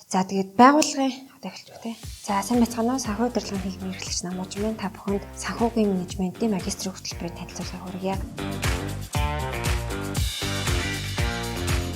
За тэгээд байгууллагын одоо эхэлж байна тий. За сайн байцгаана уу? Санхүү удирдлагын хэлбэрийн эрхлэгч намууч маань та бүхэнд санхүүгийн менежментийн магистрийн хөтөлбөрийн танилцуулгыг хүргье.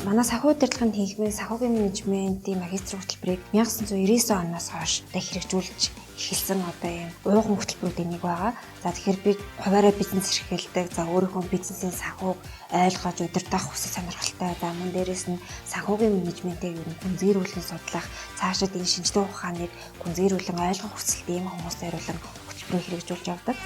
Манай санхүү удирдлагын хэлбэрийн санхүүгийн менежментийн магистрийн хөтөлбөрийг 1999 оноос хойш хэрэгжүүлж эхэлсэн одоо юм ууган хөтөлбөрүүдийн нэг байгаа. За тэгэхээр би хуваараа бизнес эрхэлдэг. За өөрийнхөө бизнесийн санхүүг ойлгож удирдах хүсэл сонирхолтой. За мөн дээрэс нь санхүүгийн менежментийг ер нь гүнзгийрүүлэн судлах, цаашид энэ шинжлэх ухааныг гүнзгийрүүлэн ойлгох хүсэлтэй юм хүмүүст хариулан хөтөлбөрийг хэрэгжүүлж явдаг.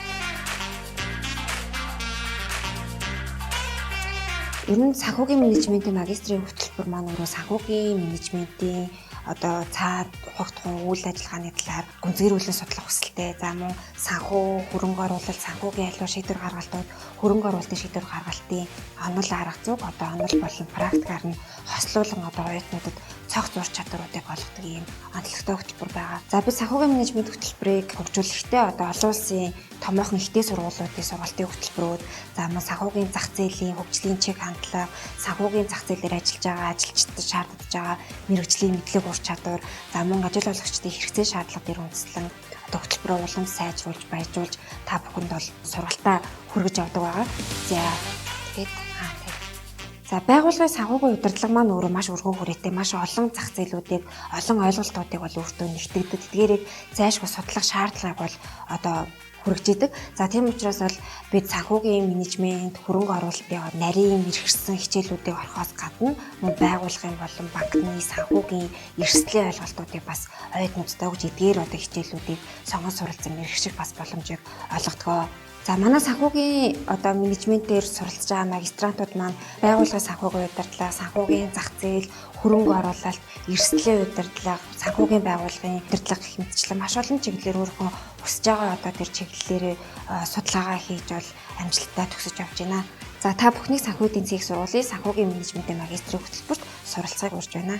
Ер нь санхүүгийн менежментийн магистрийн хөтөлбөр маань өөрөө санхүүгийн менежментийн одоо цаад ухагтхан үйл ажиллагааны талаар гүнзгийрүүлэн судлах хүсэлтэй. За мөн санхүү, хөрөнгө оруулалт, санхүүгийн аливаа шийдвэр гаргалтууд, хөрөнгө оруулалтын шийдвэр гаргалтын онол арга зүйг одоо онол болон практикаар нь хослуулан одоо оюутнуудад цогц ур чадваруудыг олгодог ийм онцлогтой хөтөлбөр байгаа. За би санхүүгийн менежмент хөтөлбөрийг хөгжүүлэхдээ одоо олон улсын томоохон ихтэй сургуулиудын сургалтын хөтөлбөрүүд, за мөн санхүүгийн зах зээлийн хөгжлийн чиг хандлага, санхүүгийн зах зээлээр ажиллаж байгаа ажилчдад шаардлагатай байгаа мэрэгжлийн мэдлэг ур чадвар, за мөн ажил олгогчдын хэрэгцээ шаардлагуудыг үндэслэн одоо хөтөлбөрөө улам сайжруулж, баяжуулж та бүхэнд бол сургалтаа хүргэж явдаг байгаа. За байгууллагын санхүүгийн удирдлага маань өөрөө маш өргөн хүрээтэй, маш олон зах зээлүүдийг, олон ойлголтуудыг бол өөртөө нэгтгэдэг. Тэдгээрийг зайлшгүй судлах шаардлагыг бол одоо хүргэж идэг. За тийм учраас бол бид санхүүгийн менежмент, хөрөнгө оруулалтын нарийн мэргэжсэн хичээлүүдийг орохоос гадна мөн байгууллагын болон банкны санхүүгийн эрсдлийн ойлголтуудыг бас оюутнуудтай өгч эдгээр одоо хичээлүүдийг сонгон суралцсан мэргэжих бас боломжийг олгодог. За манай санхүүгийн одоо менежментээр суралцж байгаа магистрантууд маань байгууллагын санхүүгийн удирдлага, санхүүгийн зах зээл, хөрөнгө оруулалт, эрсдлийн удирдлага, санхүүгийн байгууллагын удирдлага гэх мэтчлэн маш олон чиглэлээр өөрийнхөө хүсэж байгаа одоо тэр чиглэлээр судалгаагаа хийж бол амжилттай төгсөж явж байна. За та бүхнийг санхүү эдийн засгийн сургуулийн санхүүгийн менежментийн магистрийн хөтөлбөрт суралцахыг урьж байна.